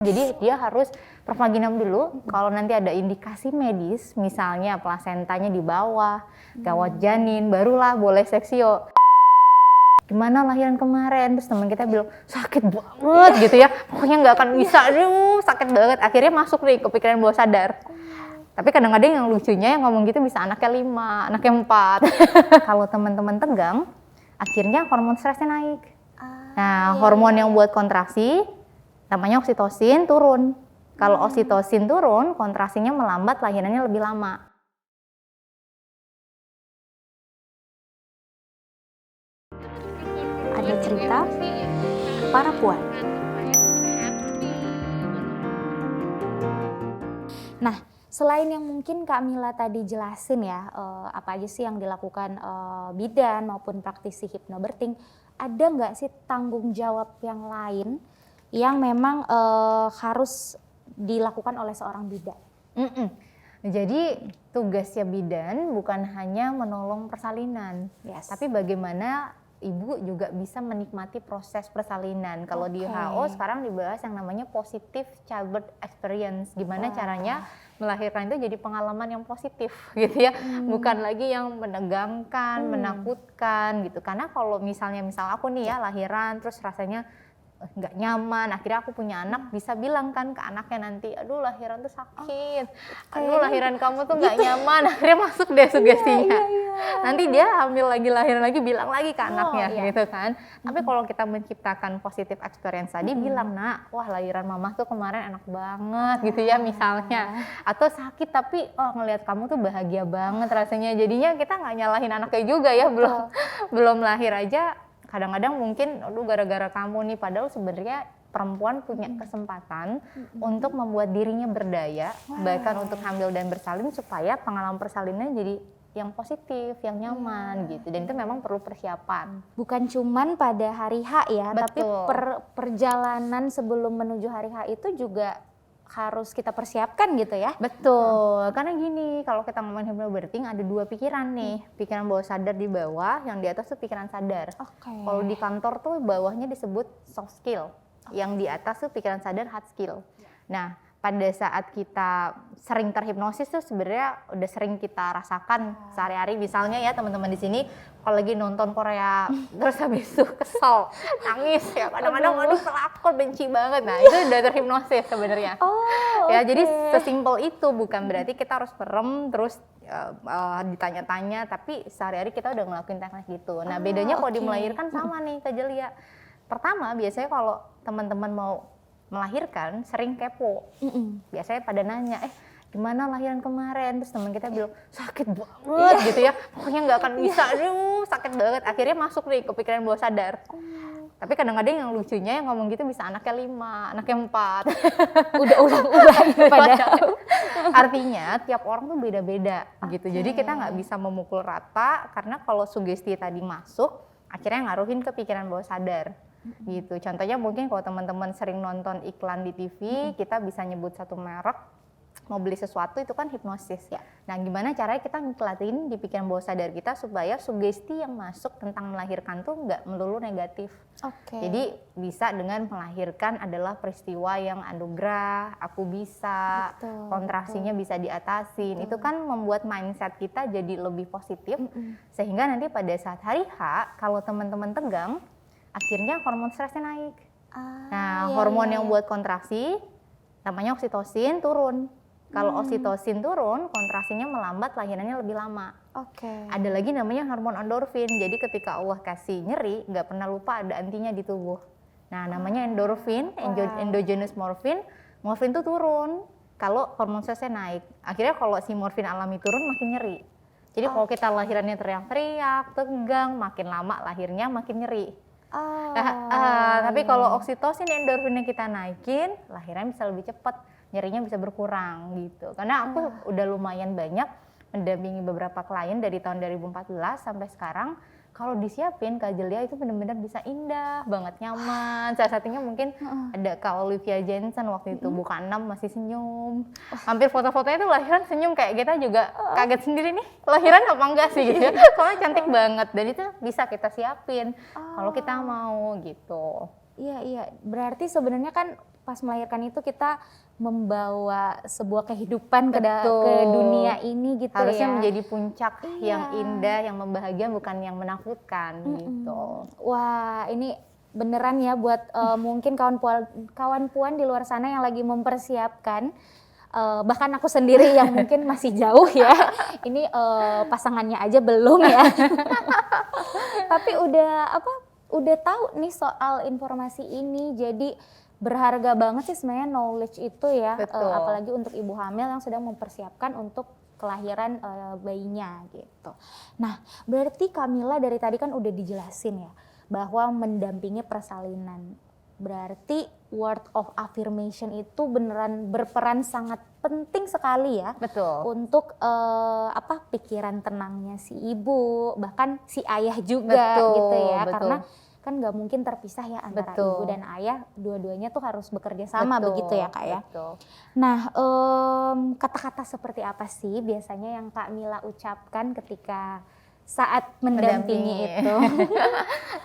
Jadi dia harus pervaginam dulu, kalau nanti ada indikasi medis, misalnya plasentanya di bawah, gawat janin, barulah boleh seksio. Gimana lahiran kemarin? Terus teman kita bilang, sakit banget gitu ya, pokoknya nggak akan bisa, sakit banget. Akhirnya masuk nih kepikiran bawah sadar. Tapi kadang-kadang yang lucunya yang ngomong gitu bisa anaknya 5, anaknya 4. Kalau teman-teman tegang, akhirnya hormon stresnya naik. Nah, hormon yang buat kontraksi, namanya oksitosin turun. Kalau oksitosin turun, kontrasinya melambat, lahirannya lebih lama. Ada cerita para puan. Nah, selain yang mungkin Kak Mila tadi jelasin ya, apa aja sih yang dilakukan bidan maupun praktisi hipnobirthing, ada nggak sih tanggung jawab yang lain yang memang harus dilakukan oleh seorang bidan? Jadi tugasnya bidan bukan hanya menolong persalinan, tapi bagaimana ibu juga bisa menikmati proses persalinan. Kalau di WHO sekarang dibahas yang namanya positive childbirth experience. Gimana caranya melahirkan itu jadi pengalaman yang positif gitu ya. Bukan lagi yang menegangkan, menakutkan gitu. Karena kalau misal aku nih ya lahiran terus rasanya nggak nyaman, akhirnya aku punya anak bisa bilang kan ke anaknya nanti, aduh lahiran tuh sakit, aduh lahiran kamu tuh nggak nyaman, akhirnya masuk deh sugestinya. Nanti dia hamil lagi, lahiran lagi, bilang lagi ke anaknya gitu kan. Tapi kalau kita menciptakan positive experience tadi, bilang nak, wah lahiran mama tuh kemarin enak banget gitu ya misalnya. Atau sakit tapi ngelihat kamu tuh bahagia banget rasanya. Jadinya kita nggak nyalahin anaknya juga ya, belum lahir aja. Kadang-kadang mungkin, aduh gara-gara kamu nih, padahal sebenarnya perempuan punya kesempatan untuk membuat dirinya berdaya, bahkan untuk hamil dan bersalin supaya pengalaman persalinannya jadi yang positif, yang nyaman gitu. Dan itu memang perlu persiapan. Bukan cuman pada hari H ya, tapi perjalanan sebelum menuju hari H itu juga harus kita persiapkan gitu ya. Betul, karena gini, kalau kita ngomongin hypnobirthing ada 2 pikiran nih. Pikiran bawah sadar di bawah, yang di atas tuh pikiran sadar. Kalau di kantor tuh bawahnya disebut soft skill, yang di atas tuh pikiran sadar hard skill. Nah, pada saat kita sering terhipnosis tuh sebenarnya udah sering kita rasakan sehari-hari. Misalnya ya teman-teman di sini kalau lagi nonton Korea terus habis itu kesel, nangis ya kadang-kadang aduh pelakor benci banget. Nah, itu udah terhipnosis sebenarnya. Jadi sesimpel itu, bukan berarti kita harus merem terus ditanya-tanya, tapi sehari-hari kita udah ngelakuin teknik gitu. Nah, bedanya kalau di melahirkan sama nih Kak Jelia. Pertama, biasanya kalau teman-teman mau melahirkan sering kepo. Biasanya pada nanya, gimana lahiran kemarin? Terus teman kita bilang, sakit banget gitu ya, pokoknya nggak akan bisa, sakit banget. Akhirnya masuk nih kepikiran bawah sadar. Tapi kadang-kadang yang lucunya yang ngomong gitu bisa anaknya 5, anaknya 4. Udah ulang-ulang padahal. Artinya tiap orang tuh beda-beda gitu. Jadi kita nggak bisa memukul rata, karena kalau sugesti tadi masuk, akhirnya ngaruhin ke pikiran bawah sadar. Gitu. Contohnya mungkin kalau teman-teman sering nonton iklan di TV, kita bisa nyebut satu merek, mau beli sesuatu itu kan hipnosis ya. Nah, gimana caranya kita ngikhlatin di pikiran bawah sadar kita supaya sugesti yang masuk tentang melahirkan tuh nggak melulu negatif. Jadi bisa dengan melahirkan adalah peristiwa yang anugerah, aku bisa, kontraksinya bisa diatasin. Itu kan membuat mindset kita jadi lebih positif, sehingga nanti pada saat hari H kalau teman-teman tegang, akhirnya hormon stresnya naik. Hormon yang buat kontraksi, namanya oksitosin turun. Kalau oksitosin turun, kontraksinya melambat, lahirannya lebih lama. Ada lagi namanya hormon endorfin. Jadi ketika Allah kasih nyeri, nggak pernah lupa ada antinya di tubuh. Nah, namanya endorfin, endogenous morfin. Morfin tuh turun kalau hormon stresnya naik. Akhirnya kalau si morfin alami turun, makin nyeri. Jadi kalau kita lahirannya teriak-teriak, tegang, makin lama lahirnya makin nyeri. Tapi kalau oksitosin endorfinnya kita naikin, lahiran bisa lebih cepat, nyerinya bisa berkurang gitu. Karena aku udah lumayan banyak mendampingi beberapa klien dari tahun 2014 sampai sekarang. Kalau disiapin Kak Jelia itu benar-benar bisa indah banget, nyaman. Salah satunya mungkin ada Kak Olivia Jensen waktu itu buka 6 masih senyum. Hampir foto-fotonya tuh lahiran senyum, kayak kita juga kaget sendiri nih lahiran apa enggak sih gitu ya. Soalnya cantik banget dan itu bisa kita siapin kalau kita mau gitu. Iya, berarti sebenarnya kan pas melahirkan itu kita membawa sebuah kehidupan ke Betul. dunia ini gitu Harusnya ya. menjadi puncak yang Iya. indah, yang membahagiakan, bukan yang menakutkan gitu. Wah, ini beneran ya buat mungkin kawan puan di luar sana yang lagi mempersiapkan, bahkan aku sendiri yang mungkin masih jauh ya. Ini pasangannya aja belum ya. Tapi udah tahu nih soal informasi ini. Jadi berharga banget sih sebenarnya knowledge itu ya. Betul. Apalagi untuk ibu hamil yang sedang mempersiapkan untuk kelahiran bayinya gitu. Nah, berarti Kamila dari tadi kan udah dijelasin ya bahwa mendampingi persalinan. Berarti word of affirmation itu beneran berperan sangat penting sekali ya. Betul. Untuk pikiran tenangnya si ibu, bahkan si ayah juga Betul, gitu ya. betul. Karena kan nggak mungkin terpisah ya antara Betul. ibu dan ayah, dua-duanya tuh harus bekerja sama begitu ya Kak ya. Betul. Nah, kata-kata seperti apa sih biasanya yang Kak Mila ucapkan ketika saat mendampingi itu?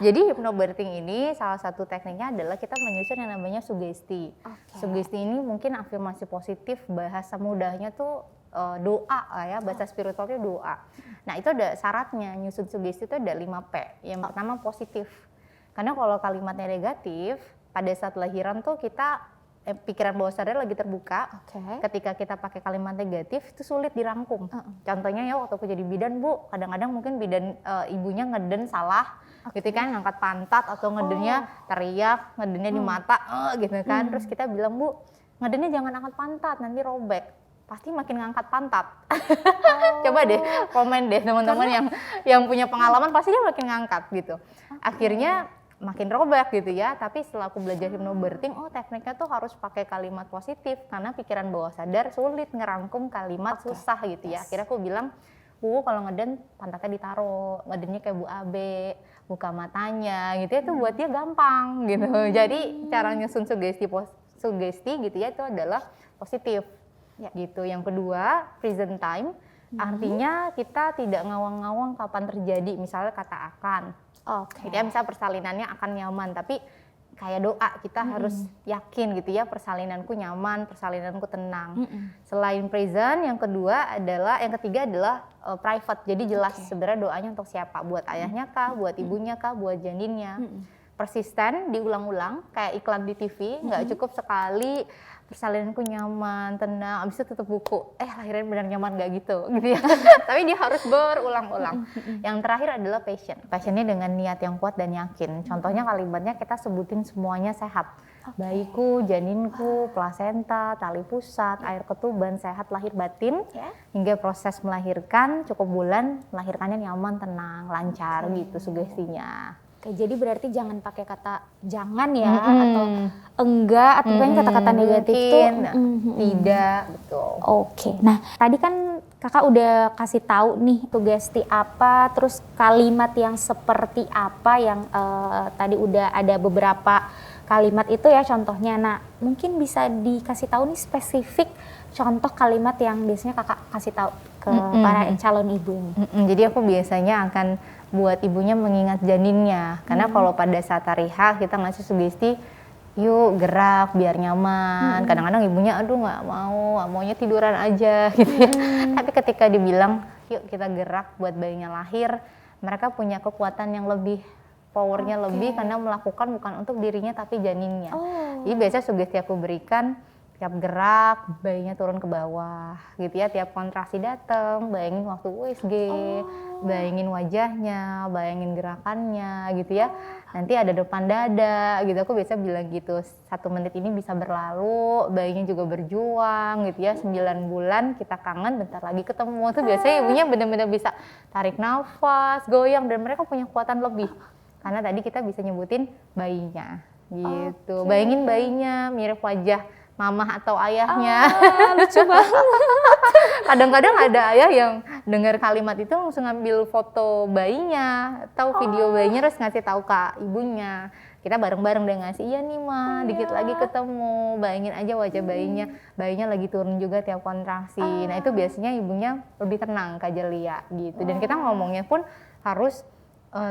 Jadi hypnobirthing ini salah satu tekniknya adalah kita menyusun yang namanya sugesti. Oke. Sugesti ini mungkin afirmasi positif, bahasa mudahnya tuh doa lah ya, bahasa spiritualnya doa. Nah itu ada syaratnya, nyusun sugesti itu ada 5P. Yang pertama positif. Karena kalau kalimatnya negatif, pada saat lahiran tuh kita pikiran bawah sadar lagi terbuka. Oke. Ketika kita pakai kalimat negatif itu sulit dirangkum. Contohnya ya waktu aku jadi bidan Bu, kadang-kadang mungkin bidan ibunya ngeden salah, gitu kan, ngangkat pantat atau ngedennya teriak, ngedennya di mata, gitu kan. Terus kita bilang Bu, ngedennya jangan angkat pantat, nanti robek. Pasti makin ngangkat pantat. Coba deh komen deh teman-teman yang punya pengalaman, pasti dia makin ngangkat gitu. Akhirnya makin robek gitu ya. Tapi setelah aku belajar hypnobirthing, tekniknya tuh harus pakai kalimat positif karena pikiran bawah sadar sulit ngerangkum kalimat susah gitu ya. Akhirnya aku bilang, Bu kalau ngeden pantatnya ditaruh, ngedennya kayak Bu Abe, buka matanya gitu ya, itu buat dia gampang gitu. Jadi cara nyusun sugesti gitu ya itu adalah positif. Ya. Gitu. Yang kedua, present time. Artinya kita tidak ngawang-ngawang kapan terjadi, misalnya kata akan. Oke. Kita bisa persalinannya akan nyaman, tapi kayak doa kita harus yakin gitu ya, persalinanku nyaman, persalinanku tenang. Selain present, yang ketiga adalah private. Jadi jelas sebenarnya doanya untuk siapa, buat ayahnya kah, buat ibunya kah, buat janinnya. Persisten, diulang-ulang kayak iklan di TV, nggak cukup sekali persalinanku nyaman, tenang, abis itu tutup buku, lahiran benar nyaman nggak gitu ya. Tapi dia harus berulang-ulang. Yang terakhir adalah passion. Passionnya dengan niat yang kuat dan yakin. Contohnya kalimatnya kita sebutin semuanya sehat. Bayiku, janinku, plasenta, tali pusat, air ketuban, sehat lahir batin, hingga proses melahirkan cukup bulan, melahirkannya nyaman, tenang, lancar gitu sugestinya. Oke, jadi berarti jangan pakai kata jangan ya, atau enggak, atau kan kata-kata negatif tuh tidak, betul. Oke. Nah, tadi kan Kakak udah kasih tahu nih sugesti apa, terus kalimat yang seperti apa yang tadi udah ada beberapa kalimat itu ya contohnya. Nah, mungkin bisa dikasih tahu nih spesifik contoh kalimat yang biasanya Kakak kasih tahu ke para calon ibu ini. Jadi aku biasanya akan buat ibunya mengingat janinnya, karena kalau pada saat hari H kita ngasih sugesti, yuk gerak biar nyaman. Kadang-kadang ibunya aduh nggak mau, maunya tiduran aja gitu ya. Tapi ketika dibilang yuk kita gerak buat bayinya lahir, mereka punya kekuatan yang lebih, powernya lebih, karena melakukan bukan untuk dirinya tapi janinnya. Jadi biasanya sugesti aku berikan, tiap gerak bayinya turun ke bawah gitu ya, tiap kontraksi datang bayangin waktu USG, bayangin wajahnya, bayangin gerakannya gitu ya, nanti ada depan dada gitu. Aku biasa bilang gitu, 1 menit ini bisa berlalu, bayinya juga berjuang gitu ya, 9 bulan kita kangen, bentar lagi ketemu. Tuh biasanya ibunya benar-benar bisa tarik nafas, goyang, dan mereka punya kekuatan lebih karena tadi kita bisa nyebutin bayinya gitu. Bayangin bayinya mirip wajah mama atau ayahnya. Lucu banget. Kadang-kadang ada ayah yang dengar kalimat itu langsung ngambil foto bayinya atau video bayinya terus ngasih tahu ke ibunya. Kita bareng-bareng deh ngasih, iya nih Ma, dikit lagi ketemu. Bayangin aja wajah bayinya lagi turun juga tiap kontraksi. Nah itu biasanya ibunya lebih tenang, Kak Jelia gitu. Dan kita ngomongnya pun harus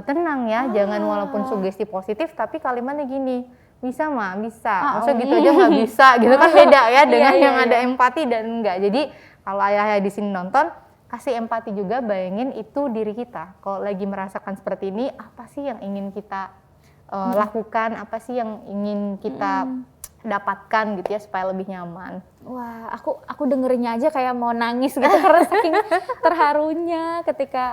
tenang ya, jangan walaupun sugesti positif tapi kalimatnya gini, bisa mah, bisa. Ah, Maksudnya oh. gitu aja nggak bisa, gitu kan beda ya dengan Iya, yang iya, ada iya. empati dan enggak. Jadi kalau ayah di sini nonton, kasih empati juga, bayangin itu diri kita. Kalau lagi merasakan seperti ini, apa sih yang ingin kita lakukan, apa sih yang ingin kita dapatkan gitu ya supaya lebih nyaman. Wah, aku dengerinnya aja kayak mau nangis gitu karena saking terharunya ketika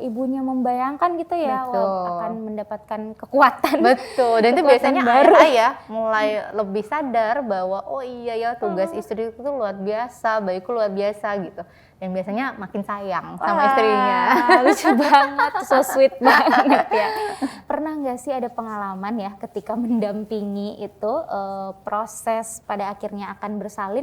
ibunya membayangkan gitu ya, Betul. wah, akan mendapatkan kekuatan. Betul, dan itu Kekuatan biasanya baru. ayah mulai lebih sadar bahwa oh iya ya tugas istri itu luar biasa, bayiku luar biasa gitu. Dan biasanya makin sayang sama istrinya. Wah, lucu banget, so sweet banget ya. Pernah nggak sih ada pengalaman ya ketika mendampingi itu proses pada akhirnya akan bersalin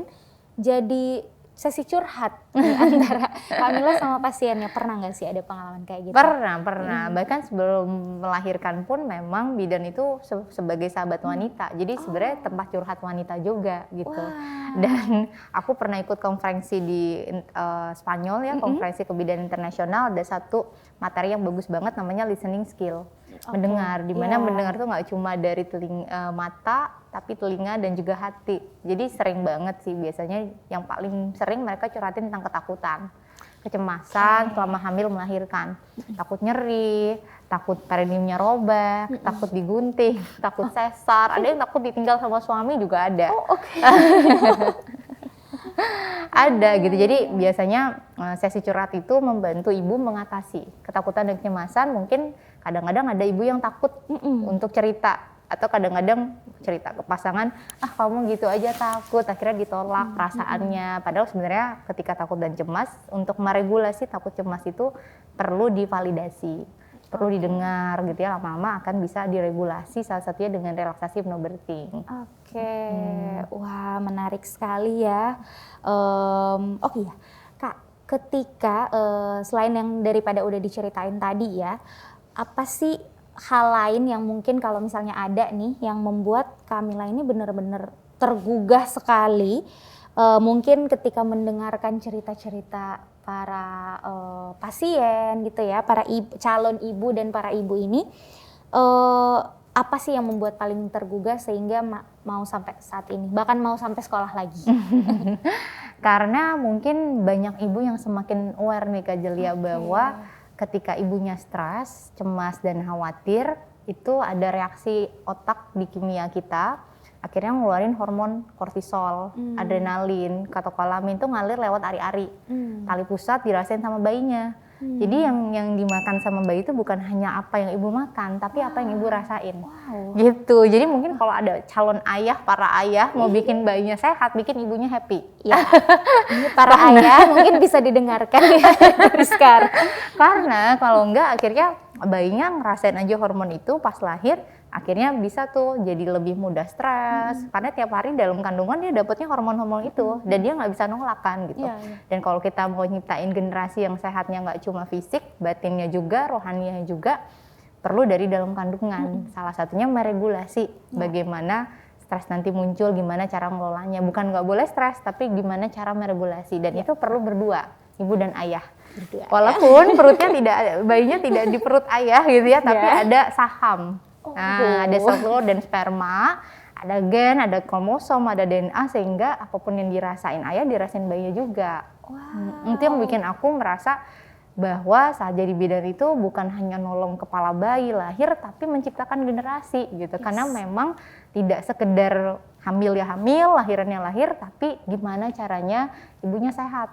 jadi sesi curhat nih antara Kamila sama pasiennya, pernah nggak sih ada pengalaman kayak gitu? Pernah. Bahkan sebelum melahirkan pun memang bidan itu sebagai sahabat wanita. Jadi sebenarnya tempat curhat wanita juga gitu. Wah. Dan aku pernah ikut konferensi di Spanyol ya, konferensi kebidanan internasional. Ada satu materi yang bagus banget namanya listening skill. Mendengar, dimana mendengar tuh nggak cuma dari mata, tapi telinga dan juga hati. Jadi sering banget sih biasanya yang paling sering mereka curhatin tentang ketakutan, kecemasan selama hamil melahirkan, takut nyeri, takut perineumnya robek, takut digunting, takut sesar, ada yang takut ditinggal sama suami juga ada. Oh, oke. Ada gitu. Jadi biasanya sesi curhat itu membantu ibu mengatasi ketakutan dan kecemasan. Mungkin kadang-kadang ada ibu yang takut untuk cerita, atau kadang-kadang cerita ke pasangan, kamu gitu aja takut, akhirnya ditolak perasaannya. Padahal sebenarnya ketika takut dan cemas, untuk meregulasi takut cemas itu perlu divalidasi, perlu didengar gitu ya, lama-lama akan bisa diregulasi, salah satunya dengan relaksasi hypnobirthing. Oke, wah menarik sekali ya. Oh iya, Kak, ketika selain yang daripada udah diceritain tadi ya, apa sih hal lain yang mungkin kalau misalnya ada nih yang membuat Kamila ini benar-benar tergugah sekali, mungkin ketika mendengarkan cerita-cerita para pasien gitu ya, para calon ibu dan para ibu ini, apa sih yang membuat paling tergugah sehingga mau sampai saat ini, bahkan mau sampai sekolah lagi? Karena mungkin banyak ibu yang semakin aware nih Kak Jelia, bahwa ketika ibunya stres, cemas dan khawatir, itu ada reaksi otak di kimia kita, akhirnya ngeluarin hormon kortisol, adrenalin, katekolamin itu ngalir lewat ari-ari, tali pusat dirasain sama bayinya. Jadi yang dimakan sama bayi itu bukan hanya apa yang ibu makan, tapi apa yang ibu rasain. Gitu. Jadi mungkin kalau ada calon ayah, para ayah mau bikin bayinya sehat, bikin ibunya happy. Ya, ini para ayah mungkin bisa didengarkan ya dari sekarang. Karena kalau enggak akhirnya bayinya ngerasain aja hormon itu pas lahir, akhirnya bisa tuh jadi lebih mudah stres. Karena tiap hari dalam kandungan dia dapetnya hormon-hormon itu, dan dia nggak bisa nolak kan gitu. Dan kalau kita mau nyiptain generasi yang sehatnya nggak cuma fisik, batinnya juga, rohaninya juga, perlu dari dalam kandungan. Salah satunya meregulasi bagaimana stres nanti muncul, gimana cara ngelolanya. Bukan nggak boleh stres, tapi gimana cara meregulasi. Dan itu perlu berdua, ibu dan ayah. Walaupun perutnya tidak, bayinya tidak di perut ayah gitu ya, tapi ada saham. Nah, ada sel telur dan sperma, ada gen, ada kromosom, ada DNA, sehingga apapun yang dirasain ayah dirasain bayinya juga. Itu yang bikin aku merasa bahwa saat jadi bidan itu bukan hanya nolong kepala bayi lahir, tapi menciptakan generasi gitu. Karena memang tidak sekedar hamil ya hamil, lahirannya lahir, tapi gimana caranya ibunya sehat,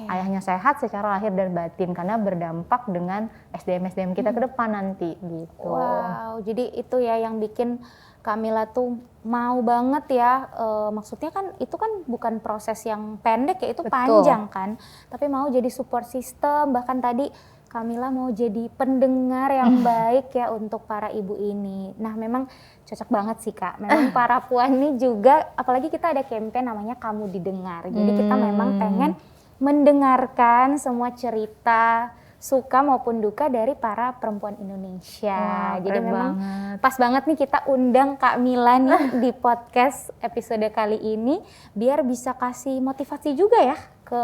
ayahnya sehat secara lahir dan batin, karena berdampak dengan SDM kita ke depan nanti gitu. Wow, jadi itu ya yang bikin Kamila tuh mau banget ya, maksudnya kan itu kan bukan proses yang pendek ya, itu panjang kan, tapi mau jadi support system, bahkan tadi Kamila mau jadi pendengar yang baik ya untuk para ibu ini. Nah memang cocok banget sih Kak, memang para puan ini juga, apalagi kita ada campaign namanya Kamu Didengar, jadi kita memang pengen mendengarkan semua cerita suka maupun duka dari para perempuan Indonesia. Wah, Jadi keren memang banget. pas banget nih kita undang Kak Mila nih di podcast episode kali ini biar bisa kasih motivasi juga ya ke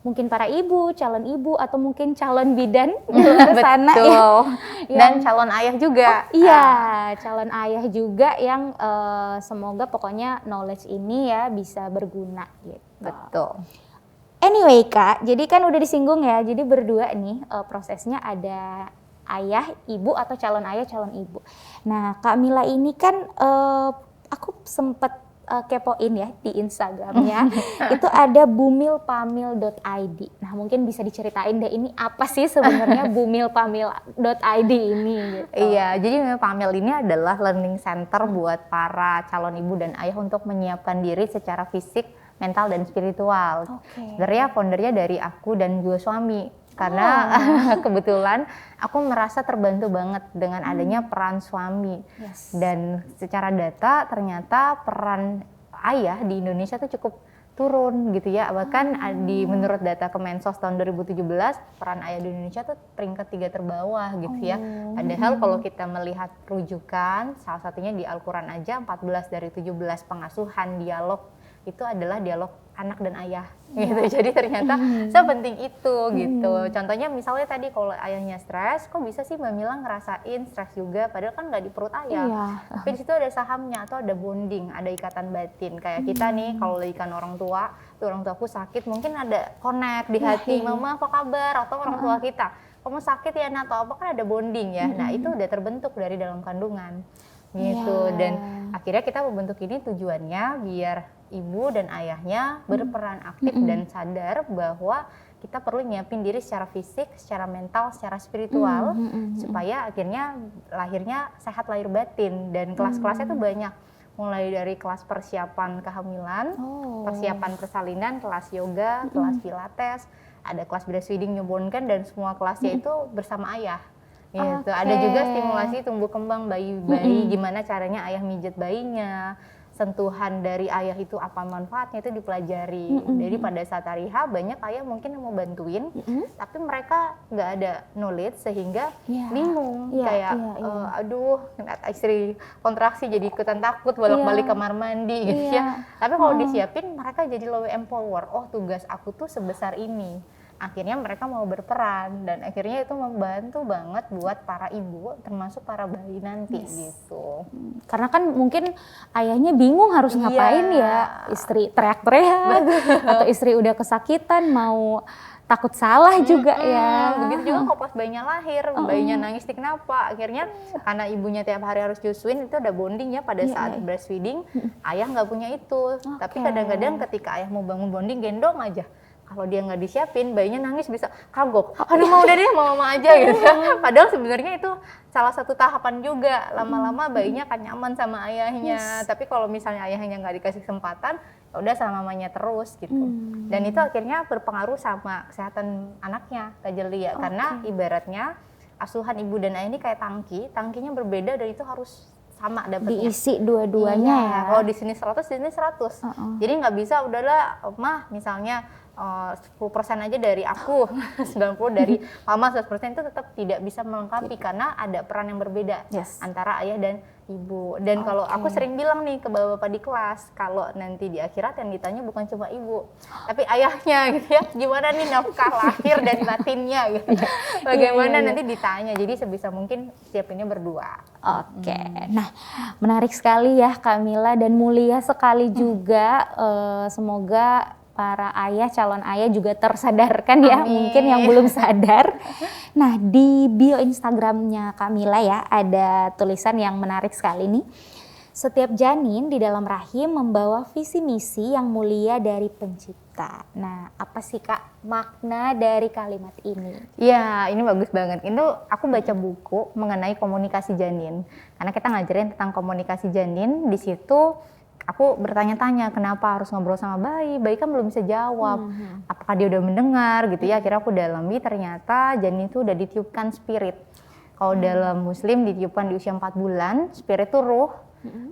mungkin para ibu, calon ibu atau mungkin calon bidan di luar sana ya. Betul. Dan Yang- calon ayah juga. Iya, calon ayah juga yang semoga pokoknya knowledge ini ya bisa berguna gitu. Betul. Anyway Kak, jadi kan udah disinggung ya, jadi berdua nih prosesnya ada ayah, ibu atau calon ayah, calon ibu. Nah Kak Mila ini kan aku sempet kepoin ya di Instagramnya, itu ada bumilpamil.id. Nah mungkin bisa diceritain deh ini apa sih sebenarnya bumilpamil.id ini gitu. Iya, jadi memang Pamil ini adalah learning center buat para calon ibu dan ayah untuk menyiapkan diri secara fisik, mental, dan spiritual. Oke. Sebenarnya foundernya dari aku dan juga suami. Karena kebetulan aku merasa terbantu banget dengan adanya peran suami. Yes. Dan secara data ternyata peran ayah di Indonesia tuh cukup turun gitu ya. Bahkan menurut data Kemensos tahun 2017 peran ayah di Indonesia tuh peringkat 3 terbawah gitu ya. Padahal kalau kita melihat rujukan salah satunya di Al-Quran aja 14 dari 17 pengasuhan dialog itu adalah dialog anak dan ayah gitu. Jadi ternyata sepenting itu gitu. Contohnya misalnya tadi kalau ayahnya stres, kok bisa sih Mbak Mila ngerasain stres juga padahal kan nggak di perut ayah. Iya. Tapi di situ ada sahamnya atau ada bonding, ada ikatan batin. Kayak kita nih kalau ikan orang tua, tuh orang tuaku sakit mungkin ada connect di hati, mama apa kabar, atau orang tua kita. Kamu sakit ya Nak, atau apa kan ada bonding ya. Nah, itu udah terbentuk dari dalam kandungan. Gitu. Iya. Dan akhirnya kita membentuk ini tujuannya biar ibu dan ayahnya berperan aktif dan sadar bahwa kita perlu nyiapin diri secara fisik, secara mental, secara spiritual supaya akhirnya lahirnya sehat lahir batin. Dan kelas-kelasnya tuh banyak, mulai dari kelas persiapan kehamilan, persiapan persalinan, kelas yoga, kelas pilates, ada kelas breastfeeding newborn kan, dan semua kelasnya itu bersama ayah. Gitu. Ada juga stimulasi tumbuh kembang bayi-bayi, gimana caranya ayah mijet bayinya, sentuhan dari ayah itu apa manfaatnya itu dipelajari. Jadi pada saat hari H banyak ayah mungkin yang mau bantuin, tapi mereka nggak ada knowledge sehingga bingung. Kayak aduh istri kontraksi jadi ikutan takut bolak-balik kamar mandi gitu ya. Tapi kalau disiapin mereka jadi lebih empower. Oh tugas aku tuh sebesar ini. Akhirnya mereka mau berperan dan akhirnya itu membantu banget buat para ibu termasuk para bayi nanti gitu. Karena kan mungkin ayahnya bingung harus ngapain ya, istri teriak-teriak atau istri udah kesakitan mau takut salah juga ya. Begitu juga kok pas bayinya lahir, bayinya nangis kenapa? Akhirnya karena ibunya tiap hari harus nyusuin itu ada bonding ya pada saat breastfeeding, ayah nggak punya itu. Tapi kadang-kadang ketika ayah mau bangun bonding gendong aja. Kalau dia nggak disiapin, bayinya nangis bisa kagok. Aduh mau udah deh, mama aja gitu. Padahal sebenarnya itu salah satu tahapan juga. Lama-lama bayinya akan nyaman sama ayahnya. Tapi kalau misalnya ayahnya nggak dikasih kesempatan, ya udah sama mamanya terus gitu. Dan itu akhirnya berpengaruh sama kesehatan anaknya, Kak Jelia. Karena ibaratnya asuhan ibu dan ayah ini kayak tangki. Tangkinya berbeda dan itu harus sama dapetnya. Diisi dua-duanya ya. Kalau di sini 100, di sini 100. Jadi nggak bisa udahlah, mah misalnya 10% aja dari aku, 90 dari mama, 100% itu tetap tidak bisa melengkapi karena ada peran yang berbeda antara ayah dan ibu. Dan kalau aku sering bilang nih ke bapak-bapak di kelas, kalau nanti di akhirat yang ditanya bukan cuma ibu, tapi ayahnya gitu ya, gimana nih nafkah lahir dan batinnya gitu. Bagaimana nanti ditanya, jadi sebisa mungkin siapinnya berdua. Oke, nah menarik sekali ya Kak Mila dan mulia sekali juga, semoga para ayah, calon ayah juga tersadarkan ya, mungkin yang belum sadar. Nah di bio Instagramnya Kak Mila ya ada tulisan yang menarik sekali nih. Setiap janin di dalam rahim membawa visi misi yang mulia dari pencipta. Nah apa sih Kak makna dari kalimat ini? Ya ini bagus banget. Itu aku baca buku mengenai komunikasi janin. Karena kita ngajarin tentang komunikasi janin, di situ aku bertanya-tanya kenapa harus ngobrol sama bayi kan belum bisa jawab, apakah dia udah mendengar gitu ya. Akhirnya aku dalami, ternyata janin itu udah ditiupkan spirit. Kalau dalam muslim ditiupkan di usia 4 bulan, spirit itu ruh,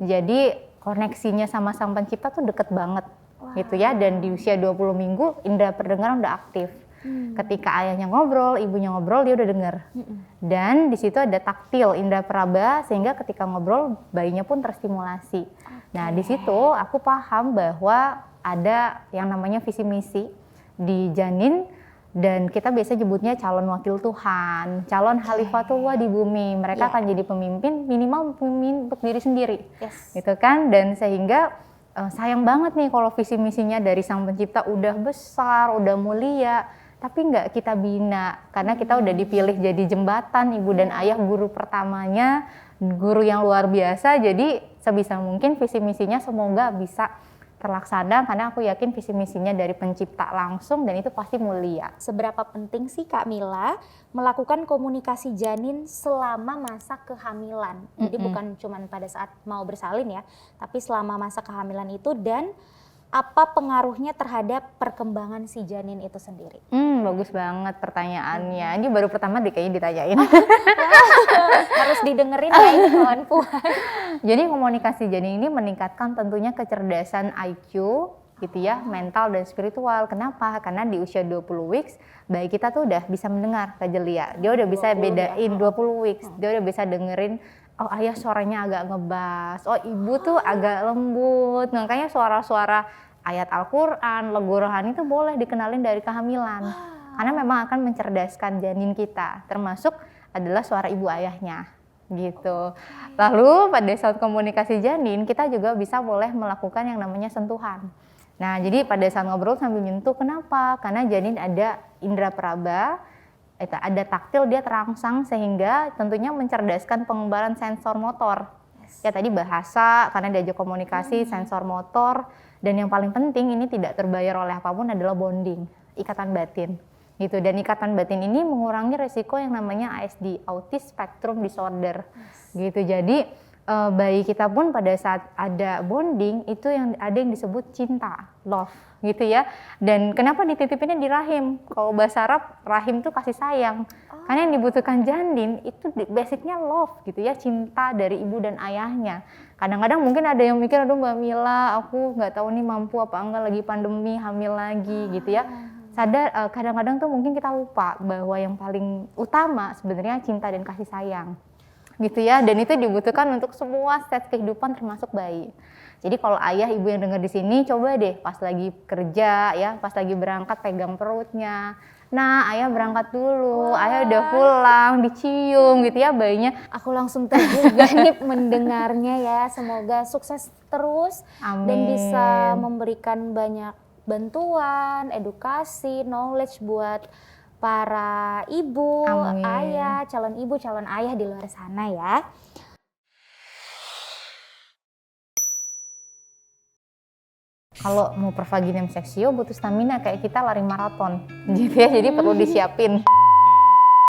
jadi koneksinya sama sang pencipta tuh deket banget gitu ya. Dan di usia 20 minggu indera pendengaran udah aktif. Ketika ayahnya ngobrol, ibunya ngobrol, dia udah denger. Dan di situ ada taktil, indera peraba, sehingga ketika ngobrol bayinya pun terstimulasi. Nah, di situ aku paham bahwa ada yang namanya visi misi di janin, dan kita biasa nyebutnya calon wakil Tuhan, calon Khalifatullah di bumi. Mereka akan jadi pemimpin, minimal pemimpin untuk diri sendiri, gitu kan? Dan sehingga sayang banget nih kalau visi misinya dari Sang Pencipta udah besar, udah mulia, tapi nggak kita bina, karena kita udah dipilih jadi jembatan, ibu dan ayah, guru pertamanya, guru yang luar biasa. Jadi sebisa mungkin visi misinya semoga bisa terlaksana, karena aku yakin visi misinya dari Pencipta langsung dan itu pasti mulia. Seberapa penting sih Kak Mila melakukan komunikasi janin selama masa kehamilan? Jadi bukan cuma pada saat mau bersalin ya, tapi selama masa kehamilan itu, dan apa pengaruhnya terhadap perkembangan si janin itu sendiri? Bagus banget pertanyaannya. Ini baru pertama deh kayaknya ditanyain. Harus didengerin ya ini kawan puan. Jadi komunikasi janin ini meningkatkan tentunya kecerdasan IQ gitu ya, mental dan spiritual. Kenapa? Karena di usia 20 weeks bayi kita tuh udah bisa mendengar Kak Jelia. Dia udah bisa bedain 20 weeks. Dia udah bisa dengerin, oh ayah suaranya agak ngebas, oh ibu tuh agak lembut. Makanya suara-suara ayat Al-Quran, lagu rohani itu boleh dikenalin dari kehamilan. Karena memang akan mencerdaskan janin kita, termasuk adalah suara ibu ayahnya gitu. Lalu pada saat komunikasi janin, kita juga bisa boleh melakukan yang namanya sentuhan. Nah, jadi pada saat ngobrol sambil nyentuh, kenapa? Karena janin ada indera peraba, ada taktil, dia terangsang sehingga tentunya mencerdaskan pengembaraan sensor motor. Ya tadi bahasa, karena diajak komunikasi, sensor motor, dan yang paling penting ini tidak terbayar oleh apapun adalah bonding, ikatan batin. Gitu. Dan ikatan batin ini mengurangi resiko yang namanya ASD, Autism Spectrum Disorder. Gitu. Jadi bayi kita pun pada saat ada bonding itu yang ada yang disebut cinta, love, gitu ya. Dan kenapa dititipinnya di rahim? Kalau bahasa Arab, rahim itu kasih sayang. Karena yang dibutuhkan janin itu basicnya love, gitu ya, cinta dari ibu dan ayahnya. Kadang-kadang mungkin ada yang mikir, aduh Mbak Mila, aku nggak tahu nih mampu apa enggak, lagi pandemi, hamil lagi, gitu ya. Sadar, kadang-kadang tuh mungkin kita lupa bahwa yang paling utama sebenarnya cinta dan kasih sayang, gitu ya. Dan itu dibutuhkan untuk semua stage kehidupan termasuk bayi. Jadi kalau ayah ibu yang dengar di sini, coba deh pas lagi kerja ya, pas lagi berangkat pegang perutnya. Nah, ayah berangkat dulu, ayah udah pulang, dicium gitu ya bayinya. Aku langsung tergugah nih mendengarnya ya. Semoga sukses terus. Amin. Dan bisa memberikan banyak bantuan, edukasi, knowledge buat para ibu, Amin. ayah, calon ibu, calon ayah di luar sana ya. Kalau mau pervaginem seksio butuh stamina kayak kita lari maraton gitu ya, jadi perlu disiapin.